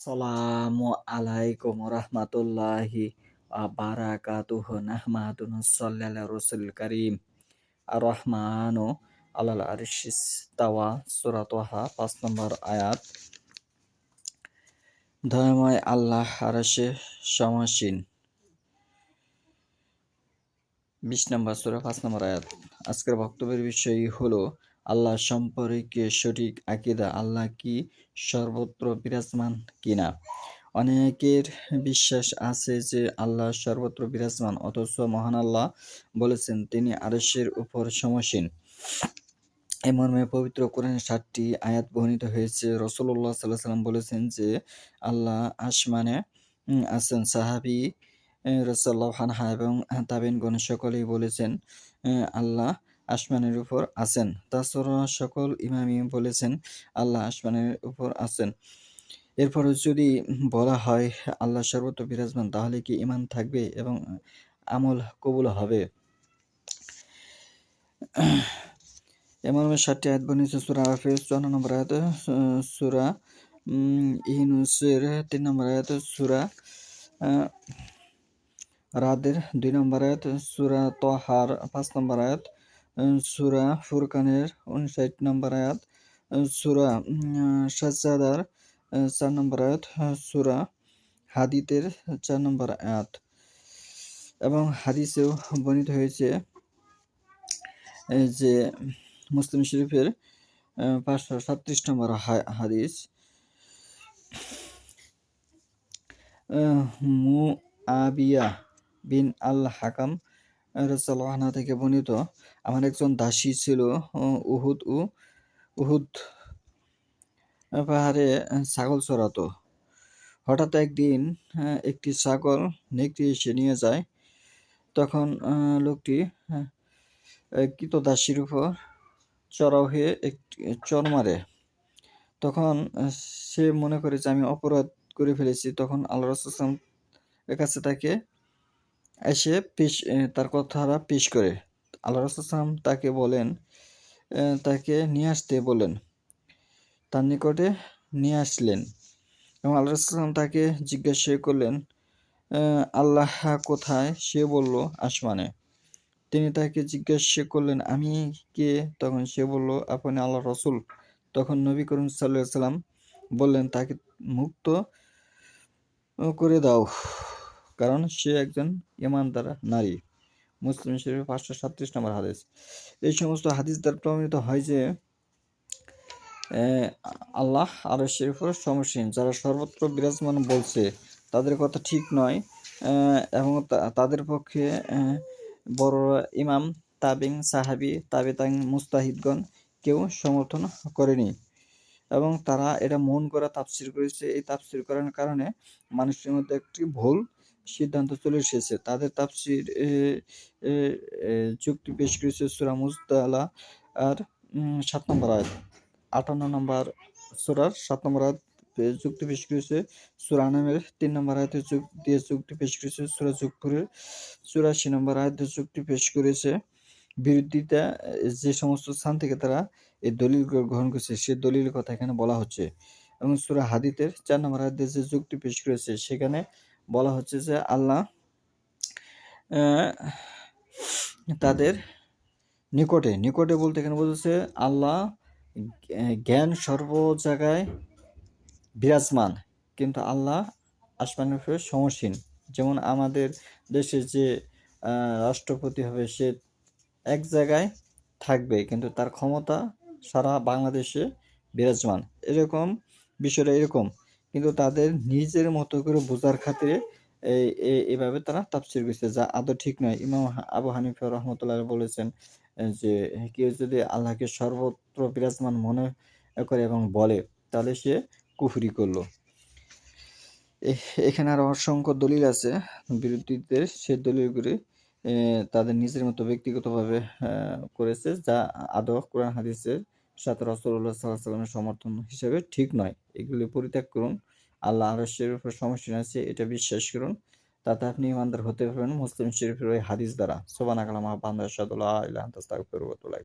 আসসালামু আলাইকুম রহমতুল্লাহি বারাকাতুহু নাহমাদু নুসাল্লি আলা রাসূলিল কারীম আর রহমানু আলাল আরশিস তাওয়া সূরা তাহা ৫ নম্বর আয়াত। দয়াময় আল্লাহ আরশে সমাসীন। ২০ নম্বর সূরা ৫ নম্বর আয়াত। আজকের বক্তব্যের বিষয় হলো আল্লাহ সম্পর্কে সঠিক আকীদা। আল্লাহ কি সর্বত্র বিরাজমান কিনা? অনেকের বিশ্বাস আছে যে আল্লাহ সর্বত্র বিরাজমান, অথচ মহান আল্লাহ বলেছেন তিনি আরশের উপর সমাসীন। এ মর্মে পবিত্র কোরআনে ৭টি আয়াত বর্ণিত হয়েছে। রাসূলুল্লাহ সাল্লাল্লাহু আলাইহি ওয়াসাল্লাম বলেছেন যে আল্লাহ আসমানে আছেন। সাহাবী রাদিয়াল্লাহু আনহা এবং তাবেঈনগণ সকলেই বলেছেন আল্লাহ আসমানের উপর আছেন। তাছাড়া সকল ইমামই বলেছেন আল্লাহ আসমানের উপর আছেন। এরপরও যদি বলা হয় আল্লাহ সর্বত্র বিরাজমান, তাহলে কি ঈমান থাকবে এবং আমল কবুল হবে? এ মর্মে ৭টি আয়াত বর্ণিত সূরা আরাফের ৫৪ নম্বর আয়াতে, সূরা ইউনূসের ৩ নম্বর আয়াতে, সূরা রাদের ২ নম্বর আয়াত, সূরা তাহার ৫ নম্বর আয়াত, সূরা ফুরকানের ৫৯ নম্বর আয়াত, সূরা সাজ্জাদার ৪ নম্বর আয়াত, সূরা হাদীদের ৪ নম্বর আয়াত। এবং হাদিসেও বর্ণিত হয়েছে যে মুসলিম শরীফের ৫৩৭ নম্বর হাদিস, মুআবিয়া বিন আল হাকাম রাদিয়াল্লাহু আনহু থেকে বর্ণিত, আমার একজন দাসী ছিল উহুদ পাহাড়ে ছাগল চরাতো। হঠাৎ একদিন একটি ছাগল নেকড়ে এসে নিয়ে যায়। তখন লোকটি ক্রীতদাসীর উপর চড়াও হয়ে একটি চড় মারে। তখন সে মনে করে যে আমি অপরাধ করে ফেলেছি। তখন আল্লাহ রাসূল সাল্লাল্লাহু আলাইহি ওয়াসাল্লাম এর কাছে তাকে এসে তার কথাটা পেশ করে। আল্লাহ রাসূল সাল্লাল্লাহু আলাইহি ওয়াসাল্লাম তাকে বলেন, তাকে নিয়ে আসতে বলেন। তার নিকটে নিয়ে আসলেন এবং আল্লাহ রাসূল সাল্লাল্লাহু আলাইহি ওয়াসাল্লাম তাকে জিজ্ঞাসা করলেন, আল্লাহ কোথায়? সে বলল, আসমানে। তিনি তাকে জিজ্ঞাসা করলেন, আমি কে? তখন সে বলল, আপনি আল্লাহর রাসূল। তখন নবী করিম সাল্লাল্লাহু আলাইহি ওয়াসাল্লাম বললেন, তাকে মুক্ত করে দাও, কারণ সে একজন ঈমানদার নারী। মুসলিম শরীফের ৫৩৭ নম্বর হাদিস। এই সমস্ত হাদিস দ্বারা প্রমাণিত হয় যে আল্লাহ আরশের উপর সমাসীন। যারা সর্বত্র বিরাজমান বলছে তাদের কথা ঠিক নয়, এবং তাদের পক্ষে বড় ইমাম, তাবেঈন, সাহাবী, তাবেঈন, মুজতাহিদগণ কেউ সমর্থন করেনি এবং তারা এটা মন গড়া তাফসীর করেছে। এই তাফসীর করার কারণে মানুষের মধ্যে একটি ভুল সিদ্ধান্ত চলে এসেছে। তাদের তাফসীর যুক্তি পেশ করেছে সূরা মুজদালা আর ৭ নম্বর আয়াত, ৫৮ নম্বর সূরার ৭ নম্বর আয়াত যুক্তি পেশ করেছে। সূরা আনামের ৩ নম্বর আয়াতে যুক্তি পেশ করেছে। সূরা জুকফুরের ৮৪ নম্বর আয়াতে যুক্তি পেশ করেছে। বিরোধিতা যে সমস্ত স্থান থেকে তারা এই দলিলগুলো গ্রহণ করেছে, সে দলিলের কথা এখানে বলা হচ্ছে। এবং সূরা হাদীদের ৪ নম্বর আয়াতে যে যুক্তি পেশ করেছে, সেখানে বলা হচ্ছে যে আল্লাহ তাদের নিকটে বলতে এখানে বলছে আল্লাহ জ্ঞান সর্ব জায়গায় বিরাজমান, কিন্তু আল্লাহ আসমানের উপরে সমাসীন। যেমন আমাদের দেশে যে রাষ্ট্রপতি হবে, সে এক জায়গায় থাকবে, কিন্তু তার ক্ষমতা সারা বাংলাদেশে বিরাজমান। এরকম বিষয়টা এরকম, কিন্তু তাদের নিজের মতো করে বোঝার খাতিরে এইভাবে তারা তাফসীর করেছে, যা আদৌ ঠিক নয়। ইমাম আবু হানিফা রাহমাতুল্লাহ বলেছেন যে কেউ যদি আল্লাহকে সর্বত্র বিরাজমান মনে করে এবং বলে, তাহলে সে কুফরি করলো। এখানে আরো অসংখ্য দলিল আছে বিরোধীদের, সে দলিলগুলি তাদের নিজের মতো ব্যক্তিগতভাবে করেছে, যা আদৌ কোরআন হাদিসের সাথে রাসূলুল্লাহ সাল্লাল্লাহু আলাইহি ওয়াসাল্লামের সমর্থন হিসেবে ঠিক নয়। এগুলি পরিত্যাগ করুন। আল্লাহ আরশের উপর সমাসীন আছে, এটা বিশ্বাস করুন, তাতে আপনি ঈমানদার হতে পারবেন মুসলিম শরীফের ওই হাদিস দ্বারা। সুবহানাকাল্লাহুম্মা ওয়া বিহামদিকা আশহাদু আল্লা ইলাহা ইল্লা আনতা আস্তাগফিরুকা ওয়া আতুবু ইলাইক।